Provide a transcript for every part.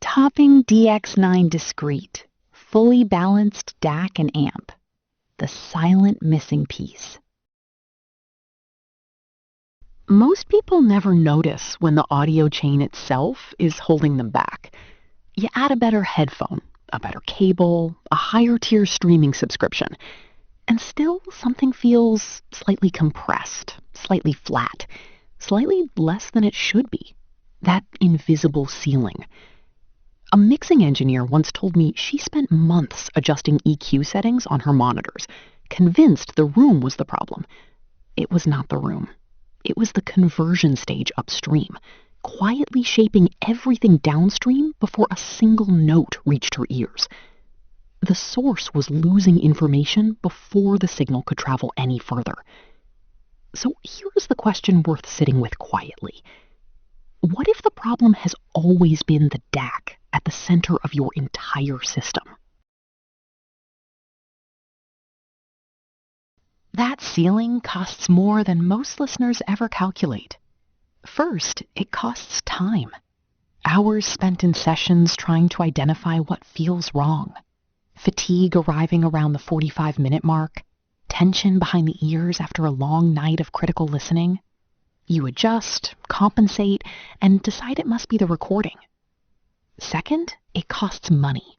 Topping DX9 Discrete, fully balanced DAC and amp, the silent missing piece. Most people never notice when the audio chain itself is holding them back. You add a better headphone, a better cable, a higher tier streaming subscription, and still something feels slightly compressed, slightly flat, slightly less than it should be. That invisible ceiling. A mixing engineer once told me she spent months adjusting EQ settings on her monitors, convinced the room was the problem. It was not the room. It was the conversion stage upstream, quietly shaping everything downstream before a single note reached her ears. The source was losing information before the signal could travel any further. So here's the question worth sitting with quietly. What if the problem has always been the DAC at the center of your entire system? That ceiling costs more than most listeners ever calculate. First, it costs time. Hours spent in sessions trying to identify what feels wrong. Fatigue arriving around the 45-minute mark. Tension behind the ears after a long night of critical listening. You adjust, compensate, and decide it must be the recording. Second, it costs money.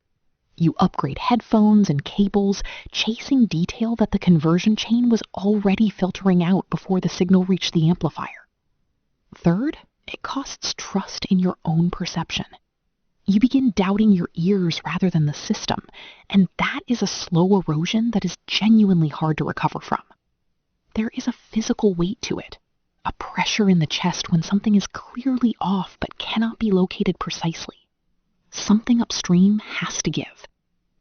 You upgrade headphones and cables, chasing detail that the conversion chain was already filtering out before the signal reached the amplifier. Third, it costs trust in your own perception. You begin doubting your ears rather than the system, and that is a slow erosion that is genuinely hard to recover from. There is a physical weight to it, a pressure in the chest when something is clearly off but cannot be located precisely. Something upstream has to give.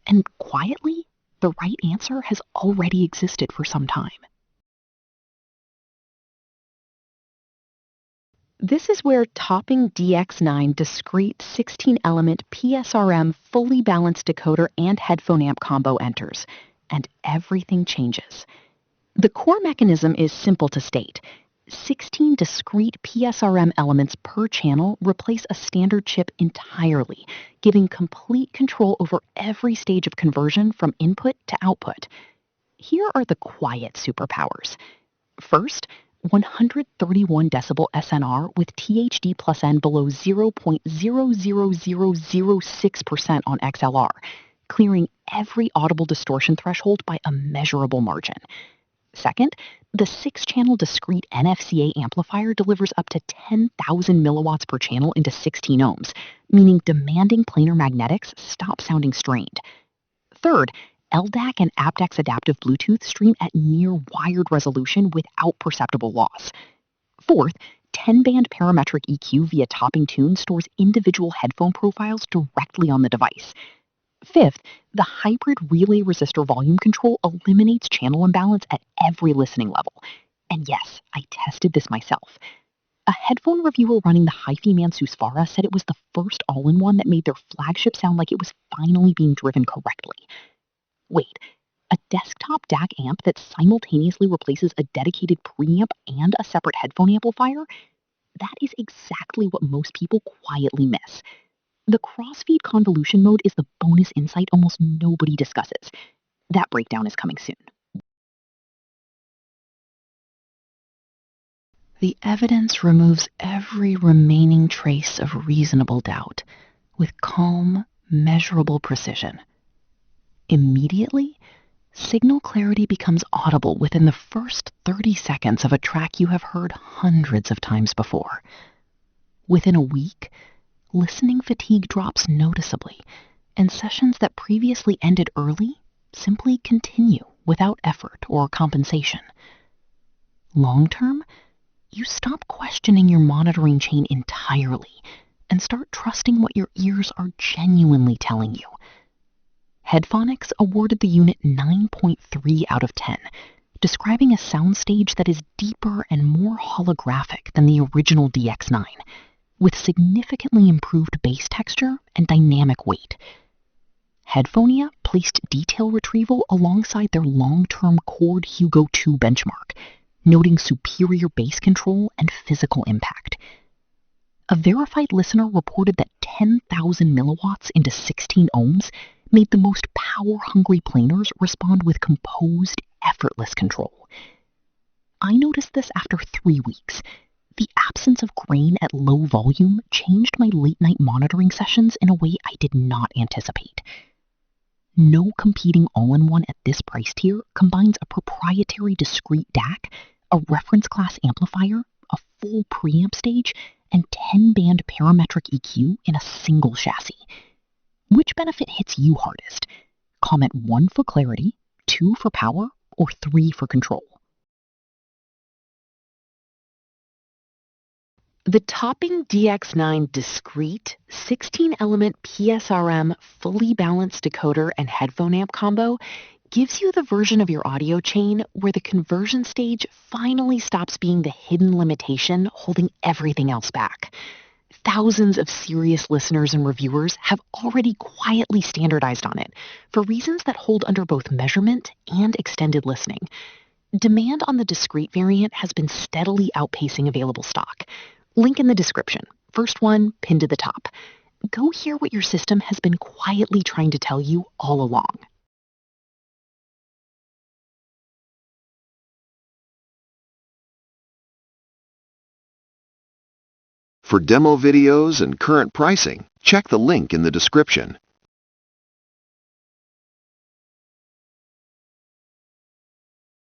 And quietly, the right answer has already existed for some time. This is where Topping DX9 Discrete 16-element PSRM fully balanced decoder and headphone amp combo enters, and everything changes. The core mechanism is simple to state. 16 discrete PSRM elements per channel replace a standard chip entirely, giving complete control over every stage of conversion from input to output. Here are the quiet superpowers. First, 131 decibel SNR with THD plus N below 0.00006% on XLR, clearing every audible distortion threshold by a measurable margin. Second, the 6-channel discrete NFCA amplifier delivers up to 10,000 milliwatts per channel into 16 ohms, meaning demanding planar magnetics stop sounding strained. Third, LDAC and aptX adaptive Bluetooth stream at near wired resolution without perceptible loss. Fourth, 10-band parametric EQ via topping tune stores individual headphone profiles directly on the device. Fifth, the hybrid relay resistor volume control eliminates channel imbalance at every listening level. And yes, I tested this myself. A headphone reviewer running the HiFi Mansusfara said it was the first all-in-one that made their flagship sound like it was finally being driven correctly. Wait, a desktop DAC amp that simultaneously replaces a dedicated preamp and a separate headphone amplifier? That is exactly what most people quietly miss. The crossfeed convolution mode is the bonus insight almost nobody discusses. That breakdown is coming soon. The evidence removes every remaining trace of reasonable doubt with calm, measurable precision. Immediately, signal clarity becomes audible within the first 30 seconds of a track you have heard hundreds of times before. Within a week, listening fatigue drops noticeably, and sessions that previously ended early simply continue without effort or compensation. Long-term, you stop questioning your monitoring chain entirely and start trusting what your ears are genuinely telling you. Headphonics awarded the unit 9.3 out of 10, describing a soundstage that is deeper and more holographic than the original DX9, with significantly improved bass texture and dynamic weight. Headphonia placed detail retrieval alongside their long-term Chord Hugo 2 benchmark, noting superior bass control and physical impact. A verified listener reported that 10,000 milliwatts into 16 ohms made the most power-hungry planers respond with composed, effortless control. I noticed this after 3 weeks. The absence of grain at low volume changed my late-night monitoring sessions in a way I did not anticipate. No competing all-in-one at this price tier combines a proprietary discrete DAC, a reference class amplifier, a full preamp stage, and 10-band parametric EQ in a single chassis. Which benefit hits you hardest? Comment 1 for clarity, 2 for power, or 3 for control. The TOPPING DX9 Discrete 16-element PSRM fully balanced decoder and headphone amp combo gives you the version of your audio chain where the conversion stage finally stops being the hidden limitation holding everything else back. Thousands of serious listeners and reviewers have already quietly standardized on it for reasons that hold under both measurement and extended listening. Demand on the discrete variant has been steadily outpacing available stock. Link in the description. First one pinned to the top. Go hear what your system has been quietly trying to tell you all along. For demo videos and current pricing, check the link in the description.